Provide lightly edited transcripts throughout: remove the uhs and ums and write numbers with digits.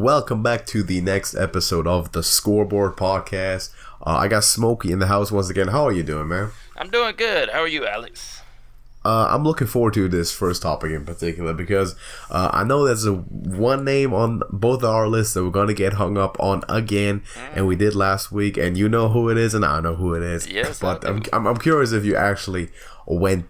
welcome back to the next episode of the Scoreboard podcast. I got Smokey in the house once again. How are you doing, man? I'm doing good. How are you, Alex? I'm looking forward to this first topic in particular because I know there's one name on both of our lists that we're going to get hung up on again, and we did last week, and you know who it is, and I know who it is. Yes, but I'm curious if you actually went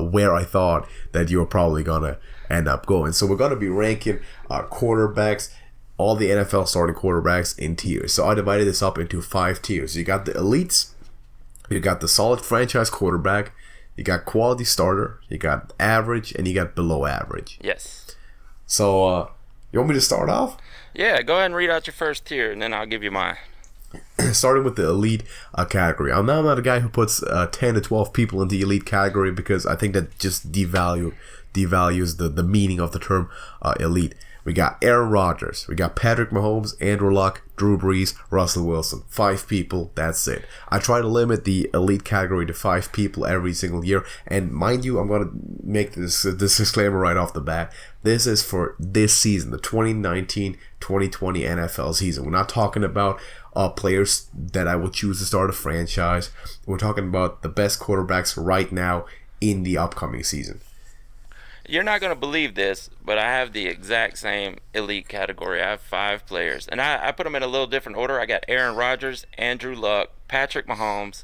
where I thought that you were probably going to end up going. So we're going to be ranking quarterbacks, all the NFL starting quarterbacks in tiers. So I divided this up into 5 tiers. You got the elites, you got the solid franchise quarterback, you got quality starter, you got average, and you got below average. Yes. So, you want me to start off? Yeah, go ahead and read out your first tier, and then I'll give you mine. Starting with the elite category. I'm not a guy who puts 10 to 12 people in the elite category because I think that just devalues the meaning of the term elite. We got Aaron Rodgers, we got Patrick Mahomes, Andrew Luck, Drew Brees, Russell Wilson. 5 people, that's it. I try to limit the elite category to 5 people every single year. And mind you, I'm going to make this disclaimer right off the bat. This is for this season, the 2019-2020 NFL season. We're not talking about players that I would choose to start a franchise. We're talking about the best quarterbacks right now in the upcoming season. You're not going to believe this, but I have the exact same elite category. I have 5 players, and I put them in a little different order. I got Aaron Rodgers, Andrew Luck, Patrick Mahomes,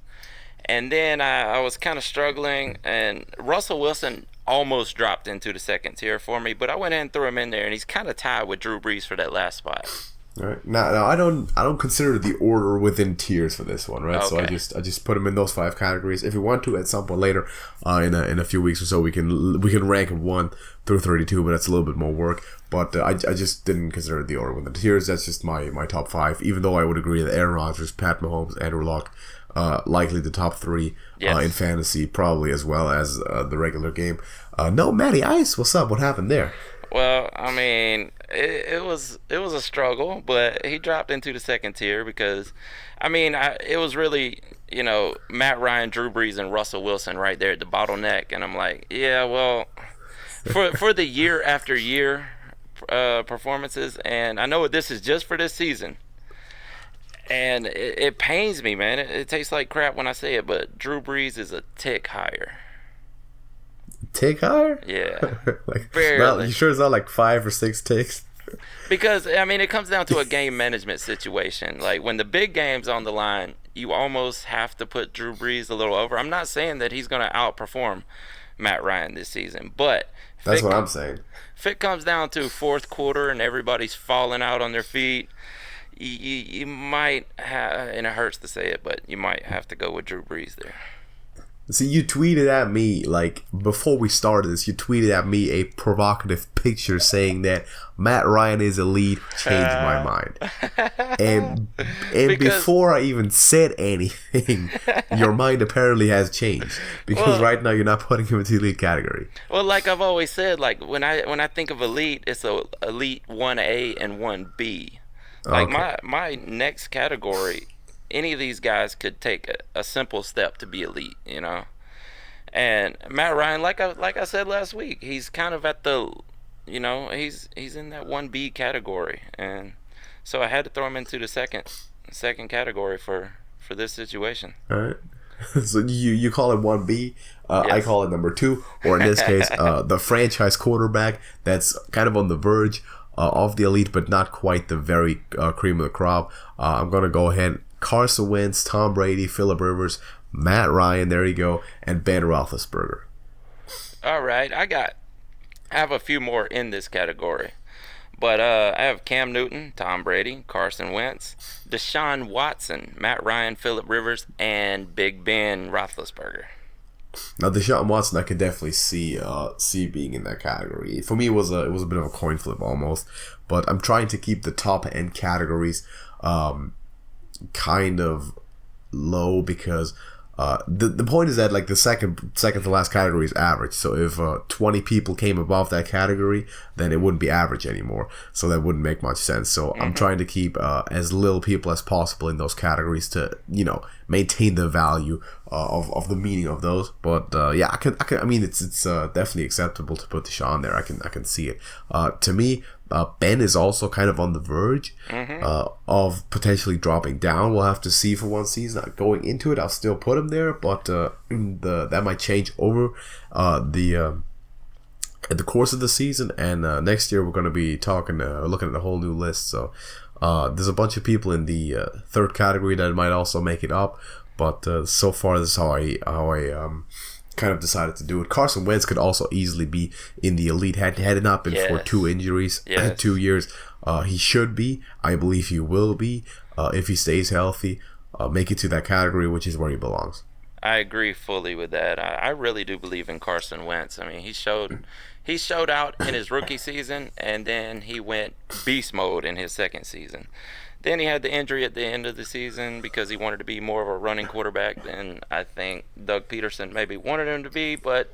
and then I was kind of struggling, and Russell Wilson almost dropped into the second tier for me, but I went ahead and threw him in there, and he's kind of tied with Drew Brees for that last spot. All right. Now I don't consider the order within tiers for this one, right? Okay. So I just put them in those 5 categories. If you want to, at some point later, in a few weeks or so, we can rank them 1 through 32, but that's a little bit more work. But I just didn't consider the order within the tiers. That's just my top 5. Even though I would agree that Aaron Rodgers, Pat Mahomes, Andrew Luck, likely the top 3 in fantasy, probably as well as the regular game. No, Matty Ice, what's up? What happened there? Well, I mean, it was a struggle, but he dropped into the second tier because, I mean, it was really, Matt Ryan, Drew Brees, and Russell Wilson right there at the bottleneck, and I'm like, yeah, well, for the year after year performances, and I know this is just for this season, and it pains me, man. It tastes like crap when I say it, but Drew Brees is a tick higher. Tick higher? Yeah. Barely. You sure it's not like 5 or 6 ticks? Because, I mean, it comes down to a game management situation. Like, when the big game's on the line, you almost have to put Drew Brees a little over. I'm not saying that he's going to outperform Matt Ryan this season, but that's what I'm saying. If it comes down to fourth quarter and everybody's falling out on their feet, you might have, and it hurts to say it, but you might have to go with Drew Brees there. See, you tweeted at me, like, before we started this, you tweeted at me a provocative picture saying that Matt Ryan is elite, changed my mind. And before I even said anything, your mind apparently has changed. Because right now you're not putting him into the elite category. Well, like I've always said, like, when I think of elite, it's a elite 1A and 1B. Like, okay. my next category, any of these guys could take a simple step to be elite, And Matt Ryan, like I said last week, he's kind of at the, he's in that 1B category, and so I had to throw him into the second category for this situation. All right. So you call it 1B, Yes. I call it number 2, or in this case, the franchise quarterback that's kind of on the verge of the elite, but not quite the very cream of the crop. I'm gonna go ahead. Carson Wentz, Tom Brady, Phillip Rivers, Matt Ryan, there you go, and Ben Roethlisberger. All right, I have a few more in this category, but I have Cam Newton, Tom Brady, Carson Wentz, Deshaun Watson, Matt Ryan, Phillip Rivers, and Big Ben Roethlisberger. Now, Deshaun Watson, I could definitely see being in that category. For me, it was a bit of a coin flip almost, but I'm trying to keep the top end categories kind of low because The point is that like the second to last category is average. So if 20 people came above that category, then it wouldn't be average anymore. So that wouldn't make much sense. So I'm trying to keep as little people as possible in those categories to maintain the value of the meaning of those. But yeah, I mean it's definitely acceptable to put Deshaun there. I can see it. To me, Ben is also kind of on the verge of potentially dropping down. We'll have to see for one season. Going into it, I'll still put him there, but that might change over the course of the season. And next year we're going to be looking at a whole new list. So there's a bunch of people in the third category that might also make it up. But so far, this is how I kind of decided to do it. Carson Wentz could also easily be in the elite had it not been for 2 injuries, 2 years. He should be. I believe he will be if he stays healthy. Make it to that category, which is where he belongs. I agree fully with that. I really do believe in Carson Wentz. I mean, he showed out in his rookie season, and then he went beast mode in his second season. Then he had the injury at the end of the season because he wanted to be more of a running quarterback than I think Doug Peterson maybe wanted him to be, but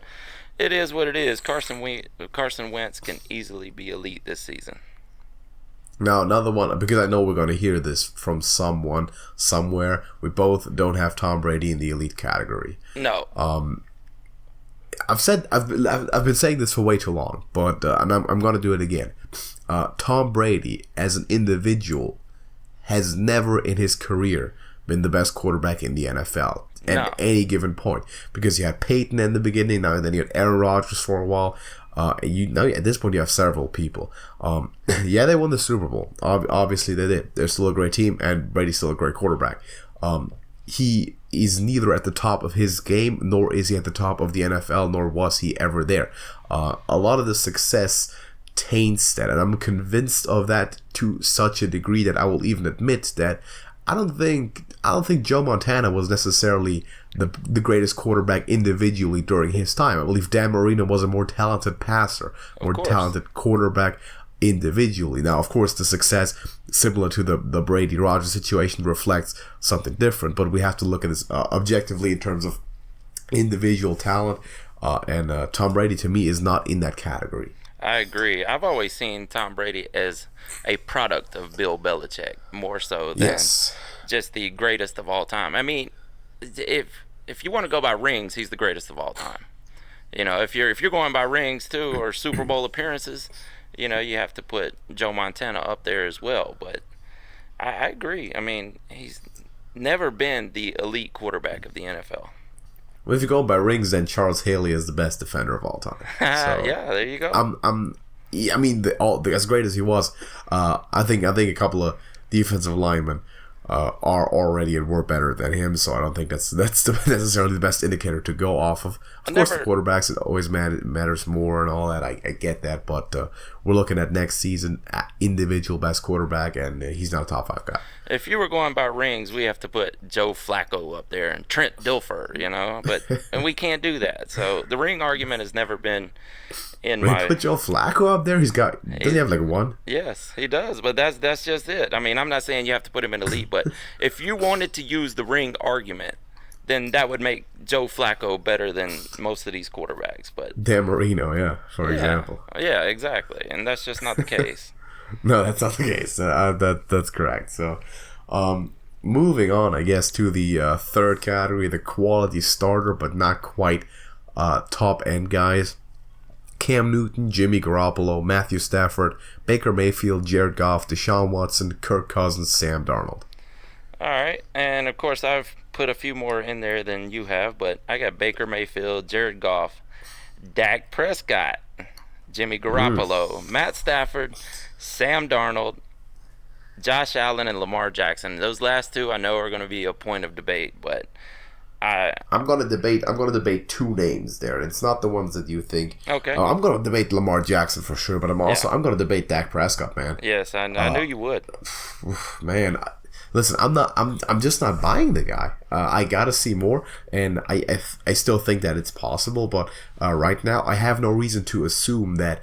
it is what it is. Carson Wentz can easily be elite this season. Now, another one, because I know we're going to hear this from someone, somewhere, we both don't have Tom Brady in the elite category. No. I've been saying this for way too long, but I'm going to do it again. Tom Brady, as an individual, has never in his career been the best quarterback in the NFL at any given point. Because you had Peyton in the beginning, now and then you had Aaron Rodgers for a while. At this point you have several people. Yeah, they won the Super Bowl. Obviously they did. They're still a great team, and Brady's still a great quarterback. He is neither at the top of his game, nor is he at the top of the NFL, nor was he ever there. A lot of the success taints that, and I'm convinced of that to such a degree that I will even admit that I don't think Joe Montana was necessarily the greatest quarterback individually during his time. I believe Dan Marino was a more talented passer, more talented quarterback individually. Now, of course, the success similar to the Brady Rodgers situation reflects something different, but we have to look at this objectively in terms of individual talent, and Tom Brady to me is not in that category. I agree. I've always seen Tom Brady as a product of Bill Belichick, more so than just the greatest of all time. I mean, if you want to go by rings, he's the greatest of all time. If you're going by rings too, or Super Bowl appearances, you have to put Joe Montana up there as well. But I agree. I mean, he's never been the elite quarterback of the NFL. Well, if you go by rings, then Charles Haley is the best defender of all time. So, yeah, there you go. I mean, as great as he was, I think a couple of defensive linemen are already and were better than him. So I don't think that's necessarily the best indicator to go off of. Of course, the quarterbacks, it always matters more and all that. I get that, but we're looking at next season individual best quarterback, and he's not a top 5 guy. If you were going by rings, we have to put Joe Flacco up there and Trent Dilfer, and we can't do that. So the ring argument has never been in my. Put Joe Flacco up there. Doesn't he have like one? Yes, he does, but that's just it. I mean, I'm not saying you have to put him in elite, but if you wanted to use the ring argument, then that would make Joe Flacco better than most of these quarterbacks. But Dan Marino, for example. Yeah, exactly, and that's just not the case. No, that's not the case. That's correct. So, moving on, I guess, to the third category, the quality starter, but not quite top end guys. Cam Newton, Jimmy Garoppolo, Matthew Stafford, Baker Mayfield, Jared Goff, Deshaun Watson, Kirk Cousins, Sam Darnold. All right, and of course I've put a few more in there than you have, but I got Baker Mayfield, Jared Goff, Dak Prescott, Jimmy Garoppolo, Matt Stafford, Sam Darnold, Josh Allen, and Lamar Jackson. Those last two I know are going to be a point of debate, but I'm going to debate 2 names there. It's not the ones that you think. Okay. I'm going to debate Lamar Jackson for sure, but I'm going to debate Dak Prescott, man. Yes, I knew you would. Man, listen, I'm just not buying the guy. I got to see more, and I still think that it's possible, but right now I have no reason to assume that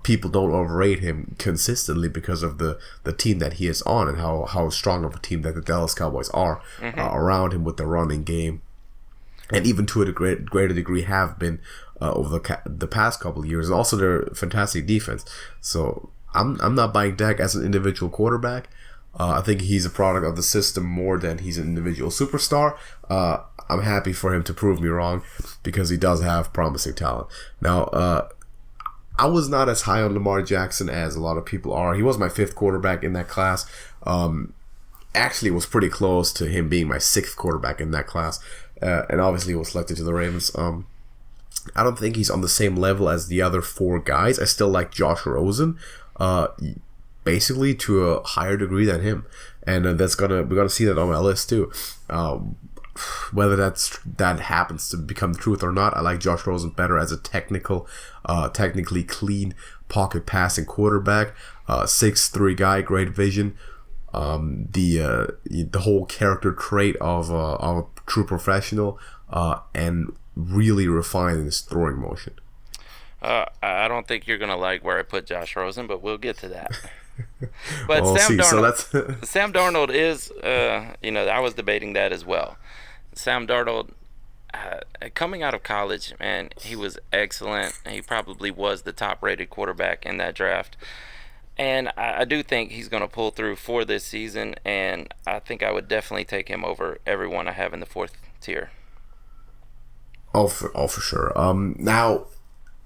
people don't overrate him consistently because of the team that he is on and how strong of a team that the Dallas Cowboys are around him with the running game. and even to a greater degree have been over the past couple of years. And also their fantastic defense. So I'm not buying Dak as an individual quarterback. I think he's a product of the system more than he's an individual superstar. I'm happy for him to prove me wrong because he does have promising talent. Now, I was not as high on Lamar Jackson as a lot of people are. He was my 5th quarterback in that class. Actually, it was pretty close to him being my 6th quarterback in that class. And obviously, he was selected to the Ravens. I don't think he's on the same level as the other 4 guys. I still like Josh Rosen, basically to a higher degree than him. And we're gonna see that on my list too. Whether that happens to become the truth or not, I like Josh Rosen better as a technically clean pocket passing quarterback. 6'3" guy, great vision. The whole character trait of a true professional, and really refined in his throwing motion. I don't think you're gonna like where I put Josh Rosen, but we'll get to that. But well, Sam Darnold, so Sam Darnold is, I was debating that as well. Sam Darnold, coming out of college, man, he was excellent. He probably was the top-rated quarterback in that draft. And I do think he's going to pull through for this season, and I think I would definitely take him over everyone I have in the 4th tier. For sure. Now,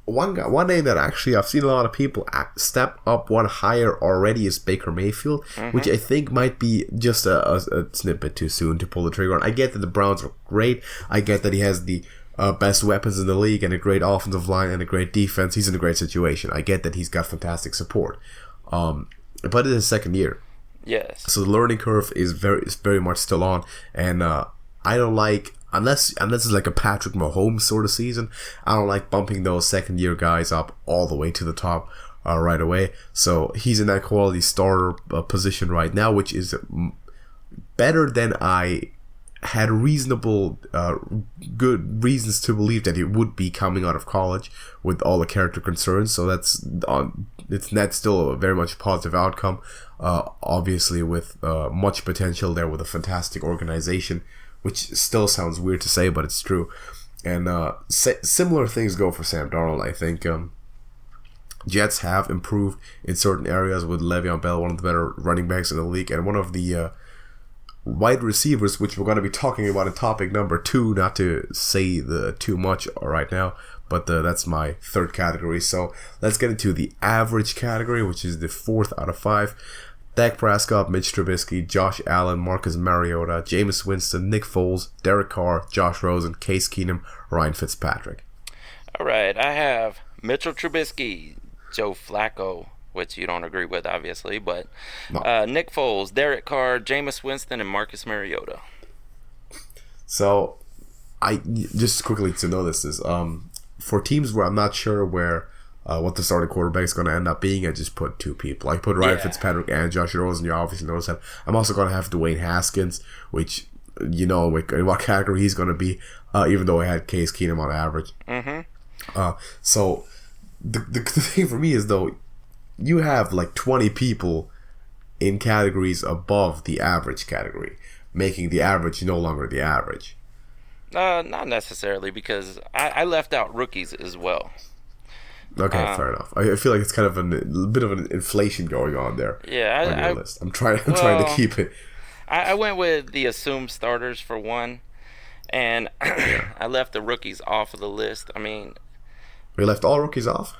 one name that actually I've seen a lot of people step up one higher already is Baker Mayfield, which I think might be just a snippet too soon to pull the trigger on. I get that the Browns are great. I get that he has the best weapons in the league and a great offensive line and a great defense. He's in a great situation. I get that he's got fantastic support. But it's his 2nd year. Yes. So the learning curve is very much still on, and I don't like, unless it's like a Patrick Mahomes sort of season, I don't like bumping those 2nd year guys up all the way to the top right away. So he's in that quality starter position right now, which is better than I had reasonable good reasons to believe that it would be coming out of college with all the character concerns. So that's still a very much positive outcome, obviously with much potential there, with a fantastic organization, which still sounds weird to say, but it's true. And similar things go for Sam Darnold. I think Jets have improved in certain areas with Le'Veon Bell, one of the better running backs in the league, and one of the wide receivers, which we're going to be talking about in topic number 2, not to say too much right now, but that's my 3rd category. So let's get into the average category, which is the 4th out of 5. Dak Prescott, Mitch Trubisky, Josh Allen, Marcus Mariota, Jameis Winston, Nick Foles, Derek Carr, Josh Rosen, Case Keenum, Ryan Fitzpatrick. All right, I have Mitchell Trubisky, Joe Flacco, which you don't agree with, obviously, but no. Nick Foles, Derek Carr, Jameis Winston, and Marcus Mariota. So, I just quickly to know this is for teams where I'm not sure what the starting quarterback is going to end up being, I just put 2 people. I put Ryan Fitzpatrick and Josh Rosen. You obviously notice that. I'm also going to have Dwayne Haskins, which in what category he's going to be, even though I had Case Keenum on average. So the thing for me is, though, you have like 20 people in categories above the average category, making the average no longer the average. Not necessarily, because I left out rookies as well. Okay, fair enough. I feel like it's kind of a bit of an inflation going on there. Yeah, on your list. I'm trying to keep it. I went with the assumed starters for one, and I left the rookies off of the list. I mean, we left all rookies off.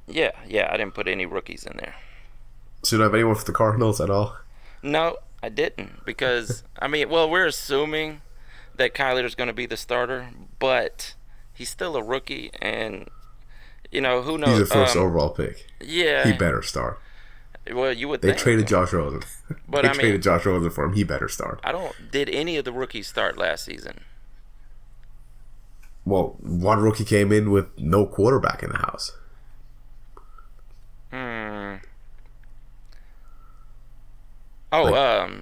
Yeah, I didn't put any rookies in there. So you don't have anyone for the Cardinals at all? No, I didn't, because we're assuming that Kyler's going to be the starter, but he's still a rookie, and who knows? He's a first overall pick. Yeah, he better start. Well, you would. They traded Josh Rosen. But they traded Josh Rosen for him. He better start. Did any of the rookies start last season? Well, one rookie came in with no quarterback in the house.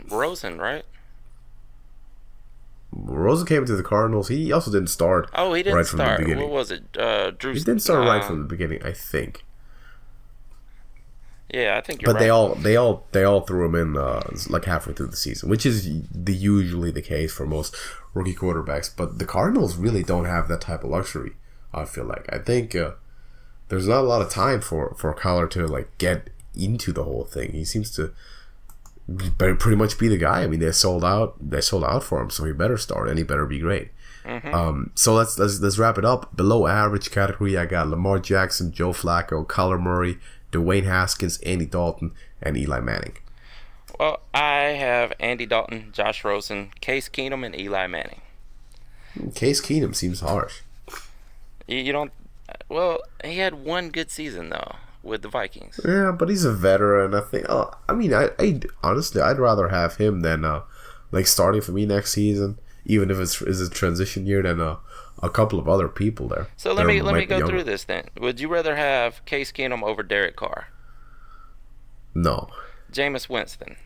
Rosen, right? Rosen came into the Cardinals. He also didn't start. Oh, he didn't From start. the beginning. What was it? Drew. He didn't start right from the beginning, I think. Yeah, I think you're But right. they all threw him in like halfway through the season, which is usually the case for most rookie quarterbacks. But the Cardinals really don't have that type of luxury. I feel like I think there's not a lot of time for Kyler to like get into the whole thing. He seems to pretty much be the guy. I mean, they sold out for him, so he better start and he better be great. So let's wrap it up. Below average category, I got Lamar Jackson, Joe Flacco, Kyler Murray, Dwayne Haskins, Andy Dalton, and Eli Manning. Well, I have Andy Dalton, Josh Rosen, Case Keenum, and Eli Manning. Case Keenum seems harsh. You don't. Well, he had one good season though with the Vikings. Yeah, but he's a veteran. I think. I mean, I honestly, I'd rather have him than like starting for me next season, even if it's a transition year, than a couple of other people there. So let me go through this then. Would you rather have Case Keenum over Derek Carr? No. Jameis Winston.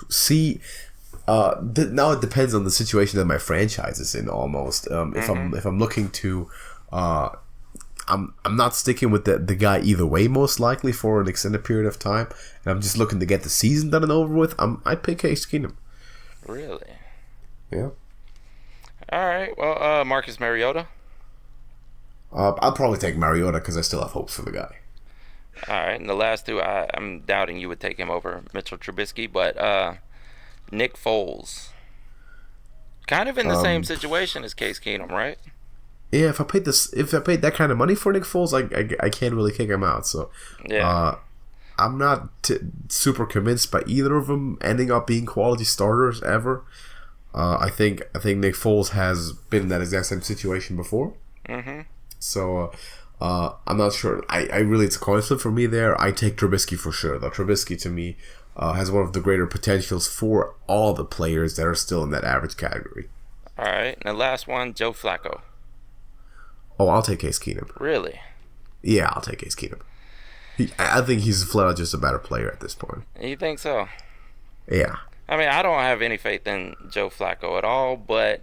See, now it depends on the situation that my franchise is in. Almost, if I'm looking to, I'm not sticking with the guy either way. Most likely for an extended period of time, and I'm just looking to get the season done and over with. I'd pick Case Keenum. Really? Yeah. All right. Well, Marcus Mariota. I'll probably take Mariota because I still have hopes for the guy. All right, and the last two, I'm doubting you would take him over Mitchell Trubisky, but Nick Foles, kind of in the same situation as Case Keenum, right? Yeah, if I paid that kind of money for Nick Foles, I can't really kick him out. So yeah, I'm not super convinced by either of them ending up being quality starters ever. I think Nick Foles has been in that exact same situation before. So. I'm not sure. I really, it's a coin flip for me there. I take Trubisky for sure, though. Trubisky to me has one of the greater potentials for all the players that are still in that average category. All right, and the last one, Joe Flacco. Oh, I'll take Case Keenum. Really? Yeah, I'll take Case Keenum. I think he's flat out just a better player at this point. You think so? Yeah. I mean, I don't have any faith in Joe Flacco at all, but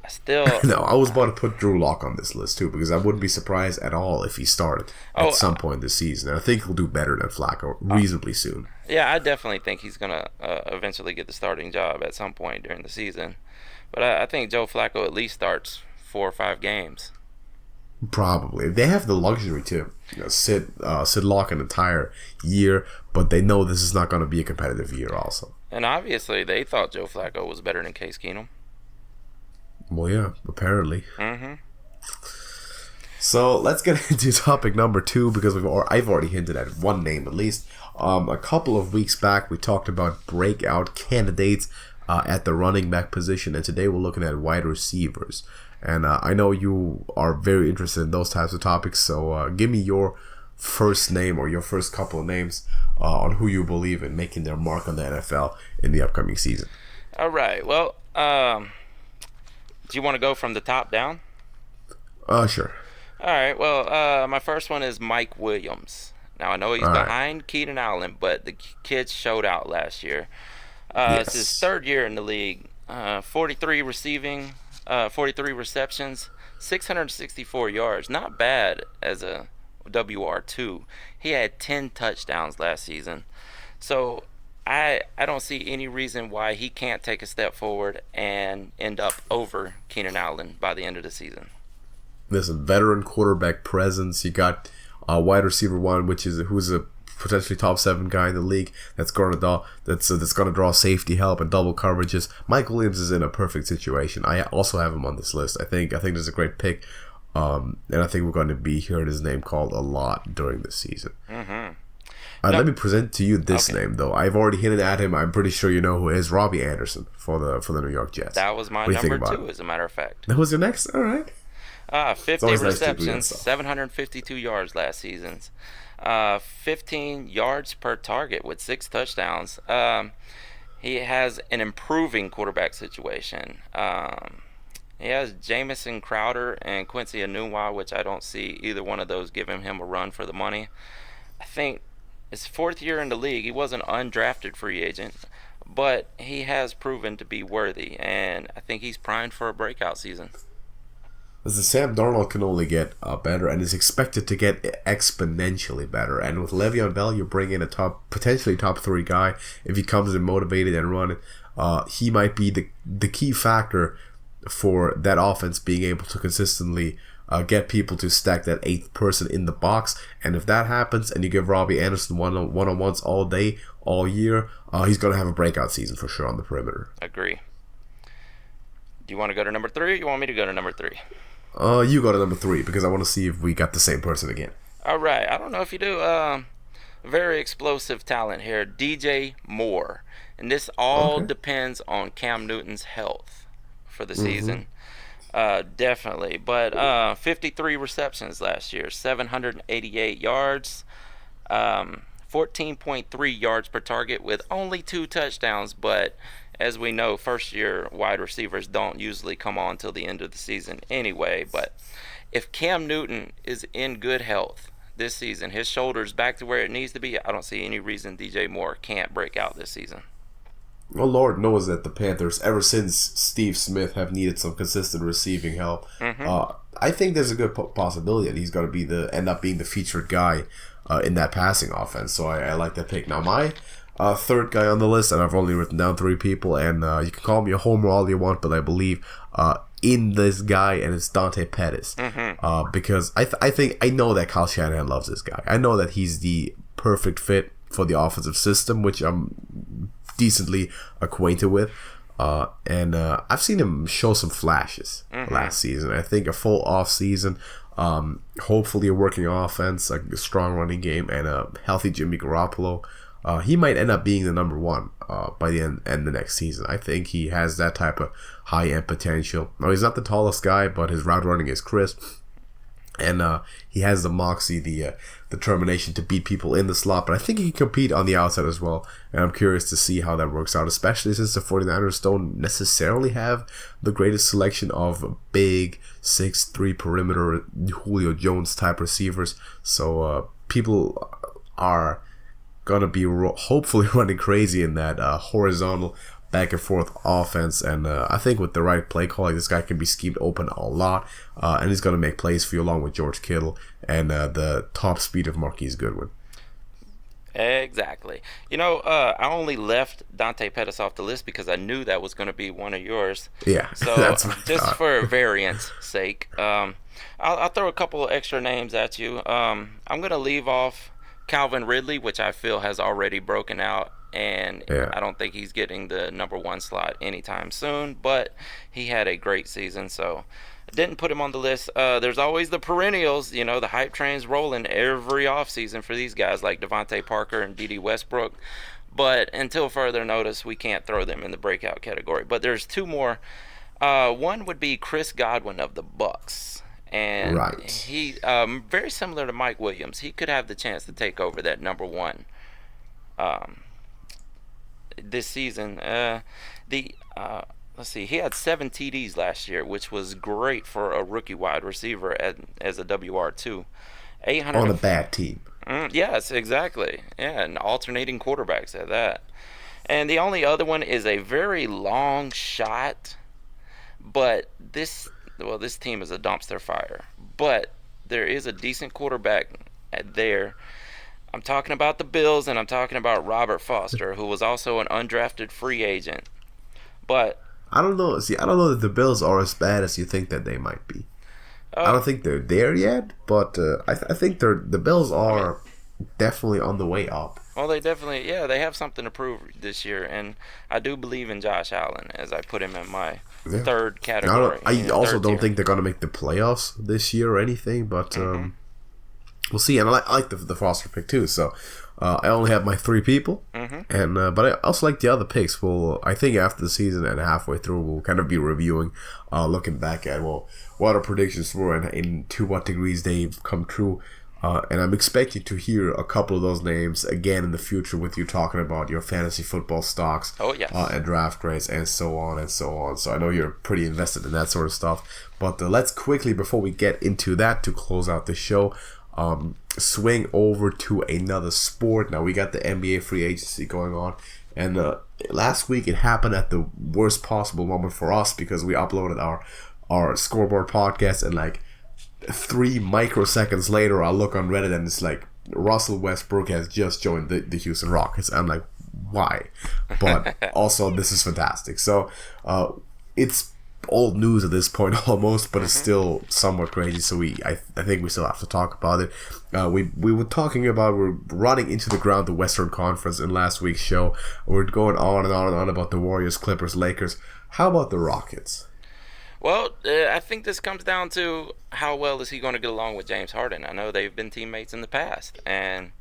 I still... No, I was about to put Drew Lock on this list too, because I wouldn't be surprised at all if he started at some point this season. And I think he'll do better than Flacco reasonably soon. Yeah, I definitely think he's going to eventually get the starting job at some point during the season. But I think Joe Flacco at least starts 4 or 5 games. Probably. They have the luxury to sit Lock an entire year, but they know this is not going to be a competitive year also. And obviously, they thought Joe Flacco was better than Case Keenum. Well, yeah, apparently. So let's get into topic number 2, because I've already hinted at one name at least. A couple of weeks back, we talked about breakout candidates at the running back position, and today we're looking at wide receivers. And I know you are very interested in those types of topics, so give me your first name or your first couple of names on who you believe in making their mark on the NFL in the upcoming season. All right. Well, do you want to go from the top down? Sure. All right. Well, my first one is Mike Williams. Now, I know he's behind Keenan Allen, but the kid showed out last year. It's his third year in the league. 43 receptions, 664 yards. Not bad as a WR2. He had 10 touchdowns last season. So I don't see any reason why he can't take a step forward and end up over Keenan Allen by the end of the season. Listen, veteran quarterback presence. You got wide receiver one, who's a potentially top 7 guy in the league that's going to draw safety help and double coverages. Mike Williams is in a perfect situation. I also have him on this list. I think this is a great pick, and I think we're going to be hearing his name called a lot during this season. Let me present to you this name, though. I've already hinted at him. I'm pretty sure you know who it is. Robbie Anderson for the New York Jets. That was my number 2, as a matter of fact. That was your next? All right. 50 receptions, 752 yards last season. 15 yards per target with 6 touchdowns. He has an improving quarterback situation. He has Jamison Crowder and Quincy Enunwa, which I don't see either one of those giving him a run for the money. I think his 4th year in the league, he was an undrafted free agent, but he has proven to be worthy, and I think he's primed for a breakout season. As the Sam Darnold can only get better and is expected to get exponentially better. And with Le'Veon Bell, you bring in a potentially top 3 guy. If he comes in motivated and running, he might be the key factor for that offense being able to consistently get people to stack that 8th person in the box. And if that happens and you give Robbie Anderson one-on-ones all day, all year, he's going to have a breakout season for sure on the perimeter. Agree. Do you want to go to number 3 or you want me to go to number 3? You go to number 3 because I want to see if we got the same person again. All right. I don't know if you do. Very explosive talent here, DJ Moore. And this all depends on Cam Newton's health for the season. Definitely. But 53 receptions last year, 788 yards, 14.3 yards per target with only 2 touchdowns. But as we know, first-year wide receivers don't usually come on till the end of the season anyway. But if Cam Newton is in good health this season, his shoulder's back to where it needs to be, I don't see any reason DJ Moore can't break out this season. Well, Lord knows that the Panthers, ever since Steve Smith, have needed some consistent receiving help. I think there's a good possibility that he's going to end up being the featured guy in that passing offense. So I like that pick. Now, my third guy on the list, and I've only written down 3 people, and you can call me a homer all you want, but I believe in this guy, and it's Dante Pettis. Because I know that Kyle Shanahan loves this guy. I know that he's the perfect fit for the offensive system, which I'm decently acquainted with. And I've seen him show some flashes last season. I think a full off season, hopefully a working offense, a strong running game, and a healthy Jimmy Garoppolo. He might end up being the number 1 by the end of the next season. I think he has that type of high-end potential. Now, he's not the tallest guy, but his route running is crisp. And he has the moxie, the determination to beat people in the slot. But I think he can compete on the outside as well. And I'm curious to see how that works out, especially since the 49ers don't necessarily have the greatest selection of big 6'3" perimeter Julio Jones type receivers. So people are going to be hopefully running crazy in that horizontal back and forth offense, and I think with the right play calling, this guy can be schemed open a lot, and he's going to make plays for you along with George Kittle and the top speed of Marquise Goodwin. Exactly. I only left Dante Pettis off the list because I knew that was going to be one of yours. Yeah. So just for variance sake, I'll throw a couple of extra names at you. I'm going to leave off Calvin Ridley, which I feel has already broken out, and I don't think he's getting the number 1 slot anytime soon, but he had a great season, so I didn't put him on the list. There's always the perennials, the hype train's rolling every offseason for these guys like Devontae Parker and D.D. Westbrook, but until further notice, we can't throw them in the breakout category. But there's 2 more. One would be Chris Godwin of the Bucks. And he, very similar to Mike Williams, he could have the chance to take over that number 1 this season. Let's see, he had 7 TDs last year, which was great for a rookie wide receiver as a WR2. On a bad team. Yes, exactly. Yeah, and alternating quarterbacks at that. And the only other one is a very long shot, but this team is a dumpster fire. But there is a decent quarterback there. I'm talking about the Bills, and I'm talking about Robert Foster, who was also an undrafted free agent. But I don't know. See, I don't know that the Bills are as bad as you think that they might be. I don't think they're there yet, but I think the Bills are definitely on the way up. Well, they definitely, they have something to prove this year, and I do believe in Josh Allen, as I put him in my third category. I also don't think they're going to make the playoffs this year or anything, but we'll see. And I like the Foster pick too, so I only have my 3 people, and but I also like the other picks. I think after the season and halfway through, we'll kind of be reviewing, looking back at what our predictions were and to what degrees they've come true. And I'm expecting to hear a couple of those names again in the future with you talking about your fantasy football stocks and draft grades and so on and so on. So I know you're pretty invested in that sort of stuff. But let's quickly, before we get into that, to close out the show, swing over to another sport. Now, we got the NBA free agency going on. And last week it happened at the worst possible moment for us because we uploaded our our Scoreboard podcast, and like 3 microseconds later, I look on Reddit and it's like Russell Westbrook has just joined the Houston Rockets. I'm like, why? But also, this is fantastic. So it's old news at this point almost, but it's still somewhat crazy. So I think we still have to talk about it. We were talking about, we're running into the ground the Western Conference in last week's show. We're going on and on and on about the Warriors, Clippers, Lakers. How about the Rockets? Well, I think this comes down to how well is he going to get along with James Harden. I know they've been teammates in the past, and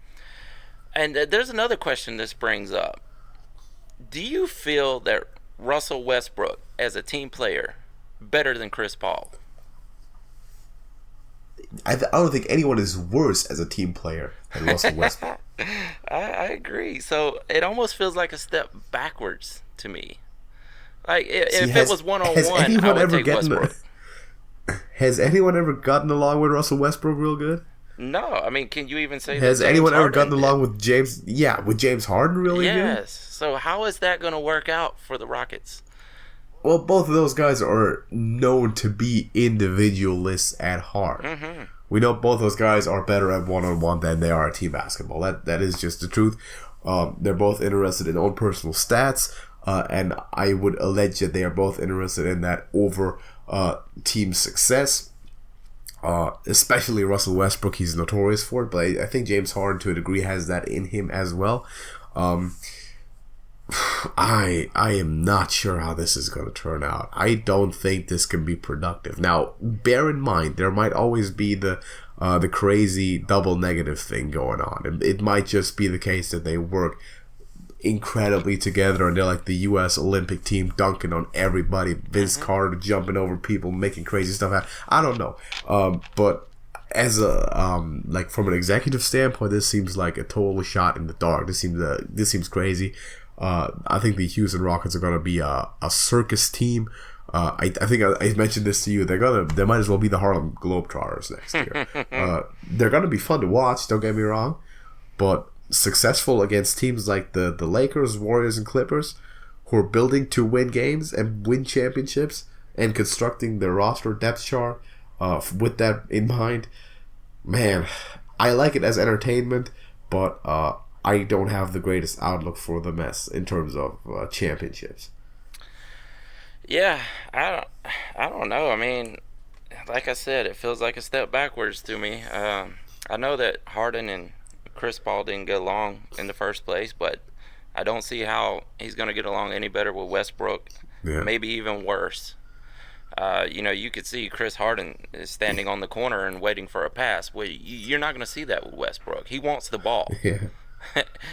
there's another question this brings up. Do you feel that Russell Westbrook, as a team player, better than Chris Paul? I don't think anyone is worse as a team player than Russell Westbrook. I agree. So it almost feels like a step backwards to me. Like, if it was one-on-one, I would take Westbrook. Has anyone ever gotten along with Russell Westbrook real good? No. I mean, can you even say has that anyone ever Harden gotten along with James? Yeah, with James Harden really good? Yes. So how is that going to work out for the Rockets? Well, both of those guys are known to be individualists at heart. Mm-hmm. We know both those guys are better at one-on-one than they are at team basketball. That is just the truth. They're both interested in own personal stats. And I would allege that they are both interested in that over team success. Especially Russell Westbrook, he's notorious for it, but I think James Harden to a degree has that in him as well. I am not sure how this is going to turn out. I don't think this can be productive. Now, bear in mind, there might always be the crazy double negative thing going on. It might just be the case that they work incredibly together and they're like the U.S. Olympic team dunking on everybody. Vince Carter jumping over people, making crazy stuff. I don't know. But as a like from an executive standpoint, this seems like a total shot in the dark. This seems crazy. I think the Houston Rockets are going to be a circus team. I think I mentioned this to you. They might as well be the Harlem Globetrotters next year. They're going to be fun to watch. Don't get me wrong, but successful against teams like the Lakers, Warriors, and Clippers, who are building to win games and win championships and constructing their roster depth chart with that in mind. Man, I like it as entertainment, but I don't have the greatest outlook for the mess in terms of championships. Yeah, I don't know. I mean, like I said, it feels like a step backwards to me. I know that Harden and Chris Paul didn't get along in the first place, but I don't see how he's going to get along any better with Westbrook. Yeah. Maybe even worse. You could see Chris Harden is standing on the corner and waiting for a pass. Well, you're not going to see that with Westbrook. He wants the ball. Yeah.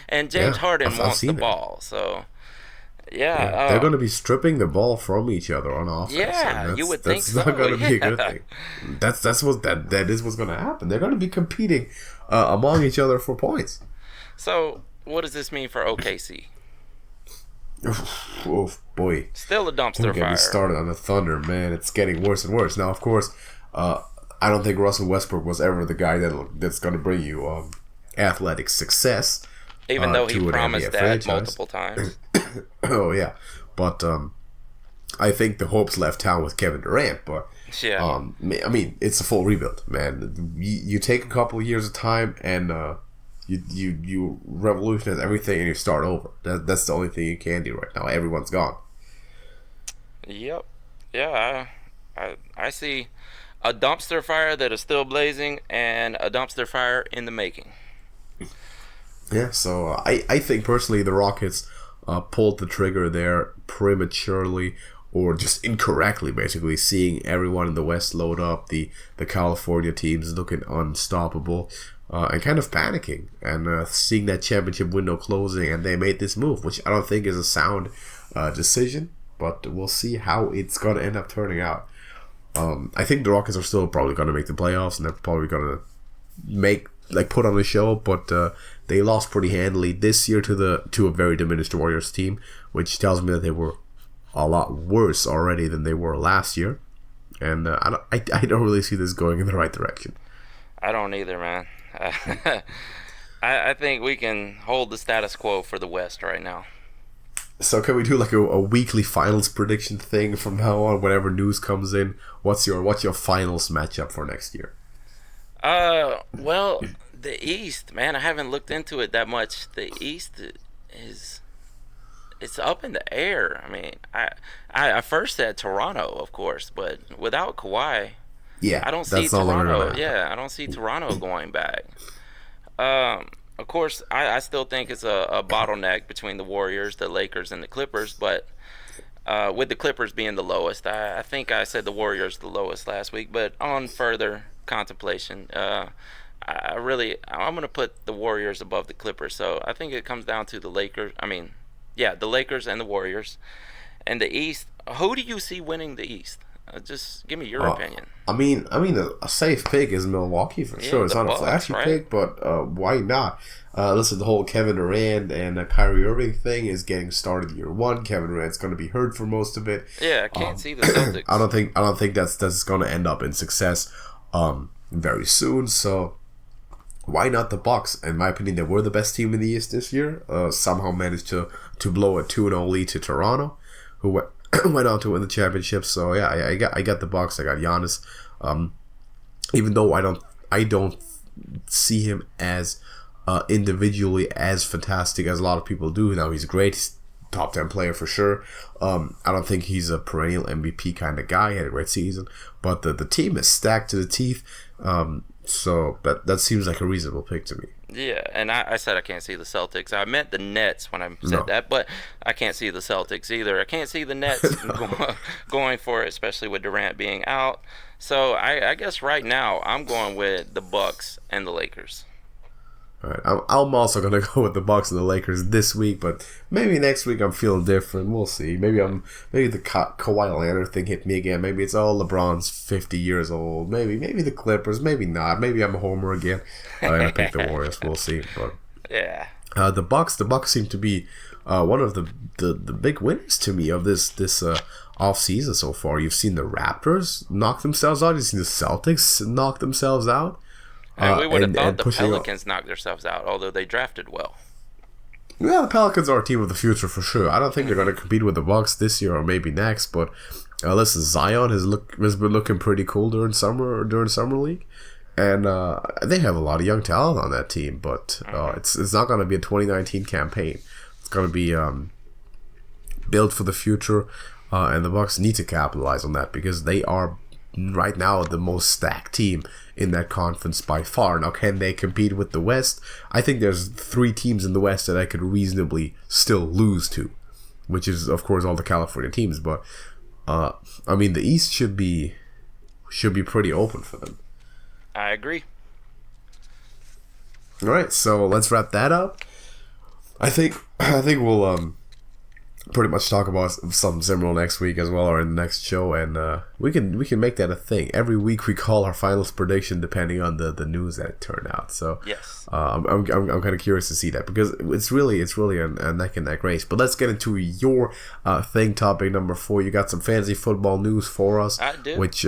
And James Harden wants the ball. So, they're going to be stripping the ball from each other on offense. Yeah, you would think so. That's not going to be a good thing. That is what's going to happen. They're going to be competing among each other for points. So, what does this mean for OKC? Oh boy! Still a dumpster Don't get fire. me started on the Thunder, man. It's getting worse and worse. Now, of course, I don't think Russell Westbrook was ever the guy that's going to bring you athletic success. Even though he promised that multiple times. Oh yeah, but I think the hopes left town with Kevin Durant. But yeah, I mean, it's a full rebuild, man. You take a couple of years of time and you revolutionize everything and you start over. That's the only thing you can do right now. Everyone's gone. Yep. Yeah, I see a dumpster fire that is still blazing and a dumpster fire in the making. Yeah, so I think personally the Rockets pulled the trigger there prematurely or just incorrectly, basically, seeing everyone in the West load up, the California teams looking unstoppable, and kind of panicking, and seeing that championship window closing, and they made this move, which I don't think is a sound decision, but we'll see how it's going to end up turning out. I think the Rockets are still probably going to make the playoffs, and they're probably going to put on a show, but they lost pretty handily this year to a very diminished Warriors team, which tells me that they were a lot worse already than they were last year, and I don't really see this going in the right direction. I don't either, man. I think we can hold the status quo for the West right now. So can we do like a weekly finals prediction thing from now on? Whenever news comes in, what's your finals matchup for next year? Well, the East, man, I haven't looked into it that much. The East is it's up in the air. I mean, I first said Toronto, of course, but without Kawhi, Yeah, I don't see that's all I'm Toronto. gonna. Yeah, I don't see Toronto going back. Of course, I still think it's a bottleneck between the Warriors, the Lakers, and the Clippers. But with the Clippers being the lowest, I think I said the Warriors the lowest last week. But on further contemplation, I'm gonna put the Warriors above the Clippers. So I think it comes down to the Lakers. I mean, yeah, the Lakers and the Warriors, and the East. Who do you see winning the East? Just give me your opinion. A safe pick is Milwaukee for sure. It's the not Bucks, a flashy right? pick, but why not? Listen, the whole Kevin Durant and Kyrie Irving thing is getting started year one. Kevin Durant's going to be hurt for most of it. Yeah, I can't see the Celtics. I don't think that's going to end up in success very soon. So why not the Bucks? In my opinion, they were the best team in the East this year. Somehow managed to blow a 2-0 lead to Toronto, who went on to win the championship. So yeah, I got the Bucks. I got Giannis. Even though I don't see him as individually as fantastic as a lot of people do. Now he's great. He's top 10 player for sure. I don't think he's a perennial MVP kind of guy. He had a great season, but the team is stacked to the teeth. So that seems like a reasonable pick to me. Yeah, and I said I can't see the Celtics. I meant the Nets when I said that, but I can't see the Celtics either. I can't see the Nets going for it, especially with Durant being out. So I guess right now I'm going with the Bucks and the Lakers. All right, I'm also gonna go with the Bucks and the Lakers this week, but maybe next week I'm feeling different. We'll see. Maybe the Kawhi Leonard thing hit me again. Maybe it's LeBron's 50 years old. Maybe the Clippers. Maybe not. Maybe I'm a homer again. I pick the Warriors. We'll see. But yeah, the Bucks seem to be one of the big winners to me of this off season so far. You've seen the Raptors knock themselves out. You've seen the Celtics knock themselves out. And we would have thought the Pelicans knocked themselves out, although they drafted well. Yeah, the Pelicans are a team of the future for sure. I don't think they're going to compete with the Bucks this year or maybe next. But listen, Zion has been looking pretty cool during summer league, and they have a lot of young talent on that team. But it's not going to be a 2019 campaign. It's going to be built for the future, and the Bucks need to capitalize on that because they are right now the most stacked team in that conference by far. Now, can they compete with the West? I think there's 3 teams in the West that I could reasonably still lose to, which is of course all the California teams. But the East should be pretty open for them. I agree. All right, so let's wrap that up. I think we'll pretty much talk about something similar next week as well, or in the next show, and we can make that a thing. Every week we call our finals prediction depending on the news that turned out. So yes, I'm kind of curious to see that because it's really a neck and neck race. But let's get into your thing. Topic number 4. You got some fantasy football news for us. I do. Which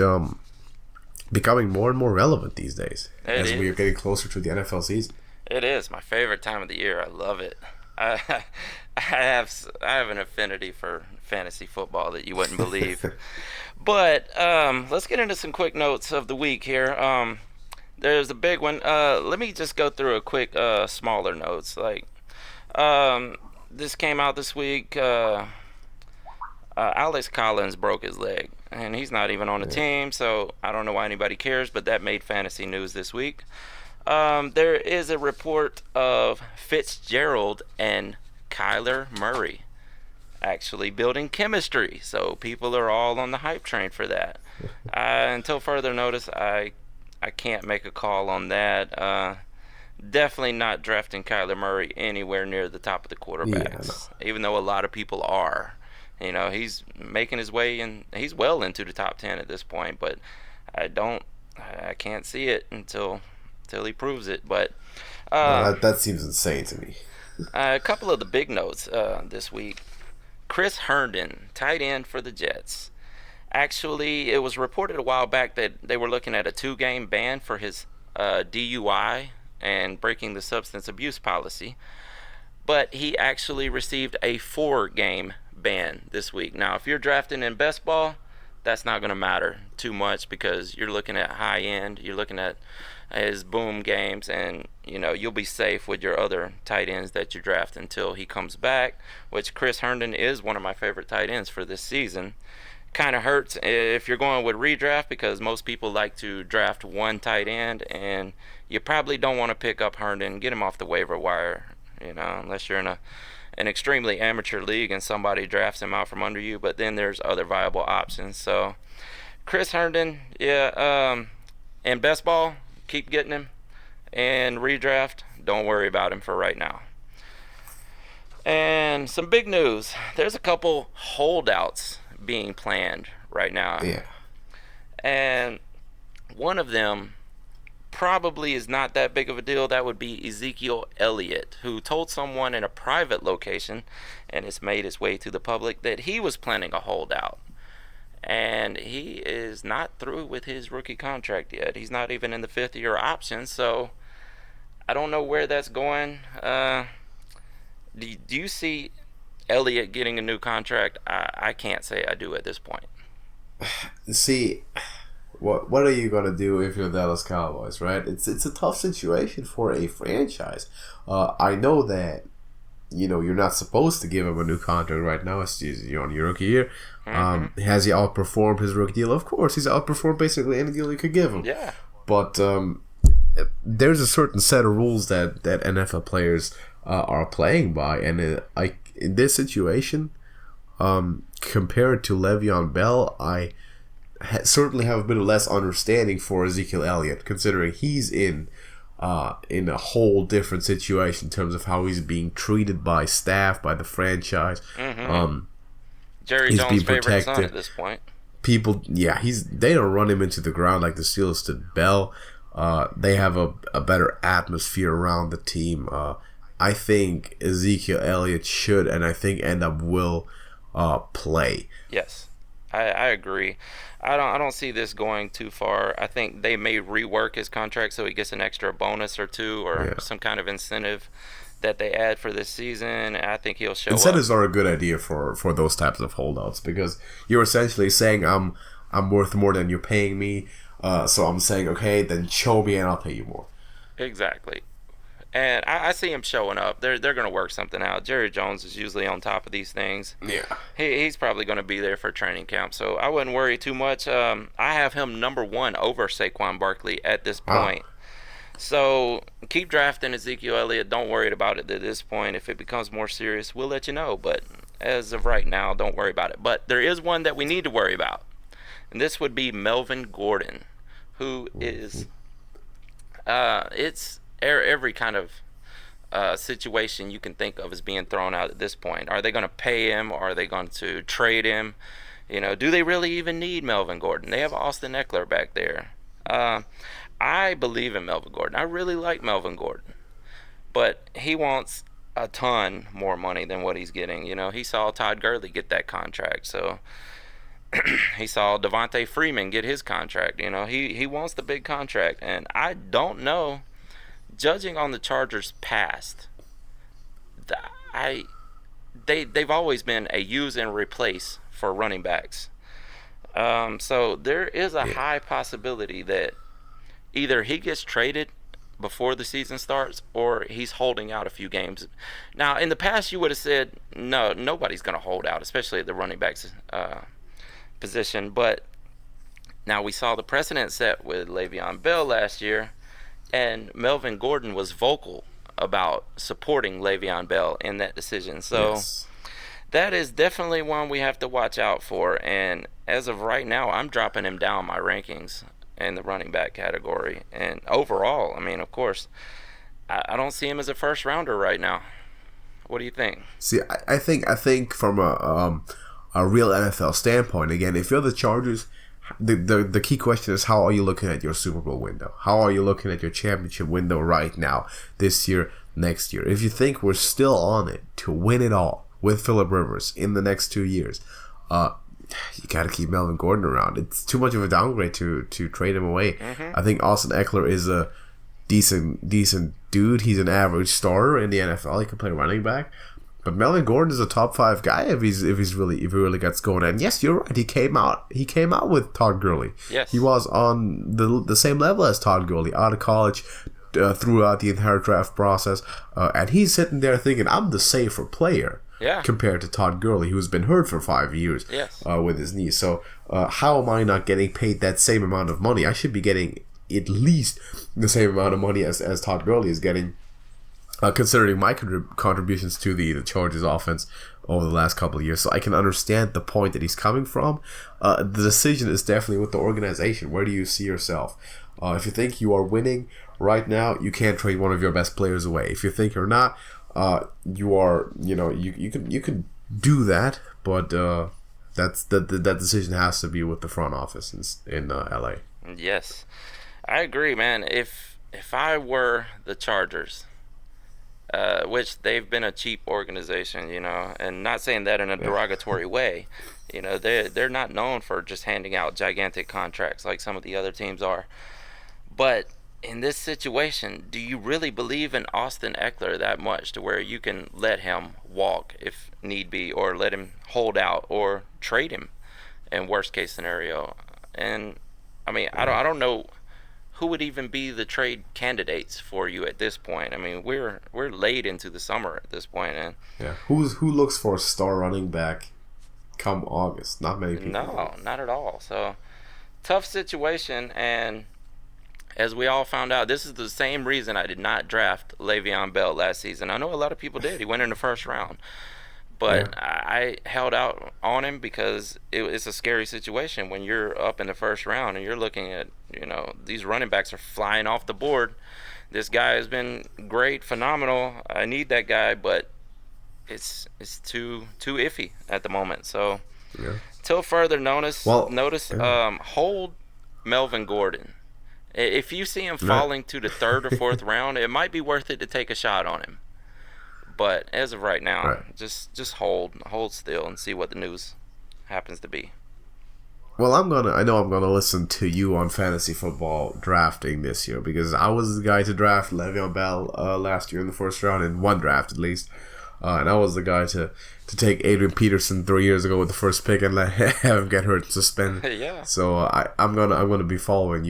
becoming more and more relevant these days as we are getting closer to the NFL season. It is my favorite time of the year. I love it. I have an affinity for fantasy football that you wouldn't believe. But let's get into some quick notes of the week here. There's a big one. Let me just go through a quick smaller notes. Like this came out this week. Alex Collins broke his leg, and he's not even on the team, so I don't know why anybody cares, but that made fantasy news this week. There is a report of Fitzgerald and Kyler Murray actually building chemistry, so people are all on the hype train for that. Until further notice, I can't make a call on that. Definitely not drafting Kyler Murray anywhere near the top of the quarterbacks, even though a lot of people are. You know, he's making his way in. He's well into the top 10 at this point, but I can't see it until he proves it. But that seems insane to me. A couple of the big notes this week. Chris Herndon, tight end for the Jets. Actually, it was reported a while back that they were looking at a 2-game ban for his DUI and breaking the substance abuse policy. but he actually received a 4-game ban this week. Now, if you're drafting in best ball, that's not going to matter too much because you're looking at high end. You're looking at his boom games, and you'll be safe with your other tight ends that you draft until he comes back, which Chris Herndon is one of my favorite tight ends for this season. Kind of hurts if you're going with redraft because most people like to draft one tight end, and you probably don't want to pick up Herndon, get him off the waiver wire, unless you're in an extremely amateur league and somebody drafts him out from under you. But then there's other viable options. So Chris Herndon, in best ball, keep getting him, and redraft, don't worry about him for right now. And some big news: there's a couple holdouts being planned right now. Yeah. And one of them probably is not that big of a deal. That would be Ezekiel Elliott, who told someone in a private location, and it's made its way to the public, that he was planning a holdout. And he is not through with his rookie contract yet. He's not even in the 5th-year option, so I don't know where that's going. Do you see Elliott getting a new contract? I can't say I do at this point. See, what are you gonna do if you're the Dallas Cowboys, right? It's a tough situation for a franchise. I know that you're not supposed to give him a new contract right now. You're on your rookie year. Has he outperformed his rookie deal? Of course, he's outperformed basically any deal you could give him. Yeah. But there's a certain set of rules that NFL players are playing by, and in this situation, compared to Le'Veon Bell, I certainly have a bit of less understanding for Ezekiel Elliott, considering he's in a whole different situation in terms of how he's being treated by staff, by the franchise. Jerry Jones' favorite son at this point. People, they don't run him into the ground like the Steelers did Bell. They have a better atmosphere around the team. I think Ezekiel Elliott should, and I think end up will play. Yes, I agree. I don't see this going too far. I think they may rework his contract so he gets an extra bonus or two, or some kind of incentive that they add for this season. I think he'll show Incentives up. are a good idea for those types of holdouts, because you're essentially saying I'm worth more than you're paying me. So I'm saying, okay, then show me and I'll pay you more. Exactly. And I see him showing up. They're going to work something out. Jerry Jones is usually on top of these things. Yeah. He's probably going to be there for training camp, so I wouldn't worry too much. I have him number 1 over Saquon Barkley at this point. So keep drafting Ezekiel Elliott. Don't worry about it at this point. If it becomes more serious, we'll let you know. But as of right now, don't worry about it. But there is one that we need to worry about, and this would be Melvin Gordon, who is it's every kind of situation you can think of is being thrown out at this point. Are they going to pay him, or are they going to trade him? Do they really even need Melvin Gordon? They have Austin Eckler back there. I believe in Melvin Gordon. I really like Melvin Gordon, but he wants a ton more money than what he's getting. He saw Todd Gurley get that contract, so he saw Devontae Freeman get his contract. He wants the big contract, and I don't know. Judging on the Chargers' past, they've always been a use and replace for running backs. So there is a high possibility that either he gets traded before the season starts, or he's holding out a few games. Now, in the past, you would have said, no, nobody's going to hold out, especially at the running backs position. But now we saw the precedent set with Le'Veon Bell last year, and Melvin Gordon was vocal about supporting Le'Veon Bell in that decision. So that is definitely one we have to watch out for. And as of right now, I'm dropping him down my rankings in the running back category. And overall, of course, I don't see him as a first rounder right now. What do you think? See, I think from a real NFL standpoint, again, if you're the Chargers, the key question is, how are you looking at your Super Bowl window? How are you looking at your championship window right now, this year, next year? If you think we're still on it to win it all with Phillip Rivers in the next 2 years, you got to keep Melvin Gordon around. It's too much of a downgrade to trade him away. I think Austin Eckler is a decent dude. He's an average starter in the NFL. He can play running back. But Melvin Gordon is a top 5 guy if he really gets going. And yes, you're right. He came out with Todd Gurley. Yes. He was on the same level as Todd Gurley out of college, throughout the entire draft process, and he's sitting there thinking, I'm the safer player. Yeah. Compared to Todd Gurley, who's been hurt for 5 years. Yes. With his knee. So how am I not getting paid that same amount of money? I should be getting at least the same amount of money as Todd Gurley is getting. Considering my contributions to the Chargers offense over the last couple of years. So I can understand the point that he's coming from. The decision is definitely with the organization. Where do you see yourself? If you think you are winning right now, you can't trade one of your best players away. If you think you're not, you are, you can do that, but that decision has to be with the front office in LA. Yes, I agree, man. If I were the Chargers, which they've been a cheap organization, and not saying that in a derogatory way, they're not known for just handing out gigantic contracts like some of the other teams are. But in this situation, do you really believe in Austin Eckler that much to where you can let him walk if need be, or let him hold out, or trade him in worst case scenario? And I mean, I don't know who would even be the trade candidates for you at this point. I mean, we're late into the summer at this point, and who looks for a star running back come August? Not many people. No, not at all. So tough situation, and as we all found out, this is the same reason I did not draft Le'Veon Bell last season. I know a lot of people did. He went in the first round. But I held out on him because it's a scary situation when you're up in the first round and you're looking at, these running backs are flying off the board. This guy has been great, phenomenal. I need that guy, but it's too iffy at the moment. So till further notice, hold Melvin Gordon. If you see him falling to the 3rd or 4th round, it might be worth it to take a shot on him. But as of right now, just hold still and see what the news happens to be. Well, I know I'm gonna listen to you on fantasy football drafting this year, because I was the guy to draft Le'Veon Bell last year in the first round, in one draft at least, and I was the guy to take Adrian Peterson 3 years ago with the first pick and have him get hurt and suspended. Yeah. So I'm gonna be following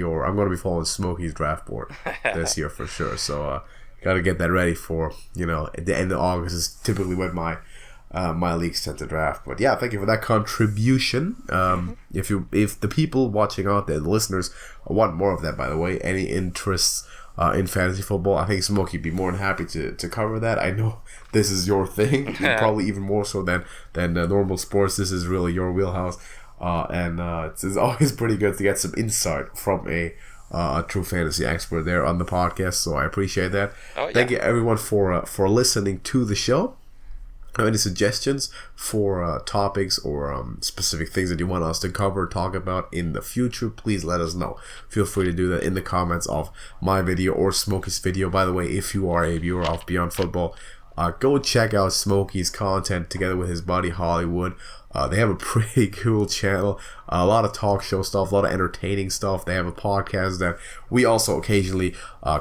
Smokey's draft board this year for sure. So. Got to get that ready for, at the end of August is typically when my leagues tend to draft. But yeah, thank you for that contribution. If the people watching out there, the listeners, want more of that, by the way, any interests in fantasy football, I think Smokey would be more than happy to cover that. I know this is your thing, probably even more so than normal sports. This is really your wheelhouse, and it's always pretty good to get some insight from a true fantasy expert there on the podcast, so I appreciate that. Thank you everyone for listening to the show. Have any suggestions for topics or specific things that you want us to cover, talk about in the future, please let us know. Feel free to do that in the comments of my video or Smokey's video. By the way, if you are a viewer of Beyond Football, go check out Smokey's content together with his buddy Hollywood. They have a pretty cool channel, a lot of talk show stuff, a lot of entertaining stuff. They have a podcast that we also occasionally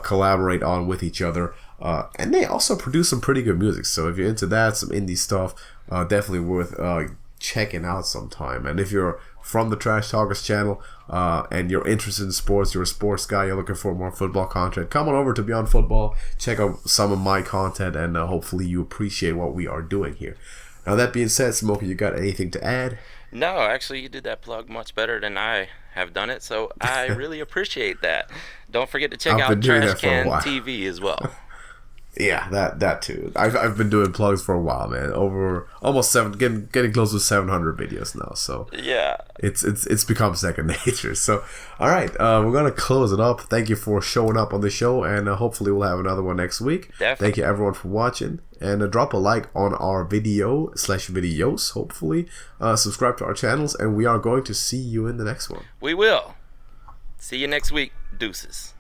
collaborate on with each other. And they also produce some pretty good music. So if you're into that, some indie stuff, definitely worth checking out sometime. And if you're from the Trash Talkers channel and you're interested in sports, you're a sports guy, you're looking for more football content, come on over to Beyond Football, check out some of my content, and hopefully you appreciate what we are doing here. Now, that being said, Smokey, you got anything to add? No, actually, you did that plug much better than I have done it, so I really appreciate that. Don't forget to check out Trash Can TV as well. Yeah, that too. I've been doing plugs for a while, man. Over almost getting close to 700 videos now. So yeah, it's become second nature. So all right, we're gonna close it up. Thank you for showing up on the show, and hopefully we'll have another one next week. Definitely. Thank you everyone for watching, and drop a like on our video/videos. Hopefully, subscribe to our channels, and we are going to see you in the next one. We will. See you next week. Deuces.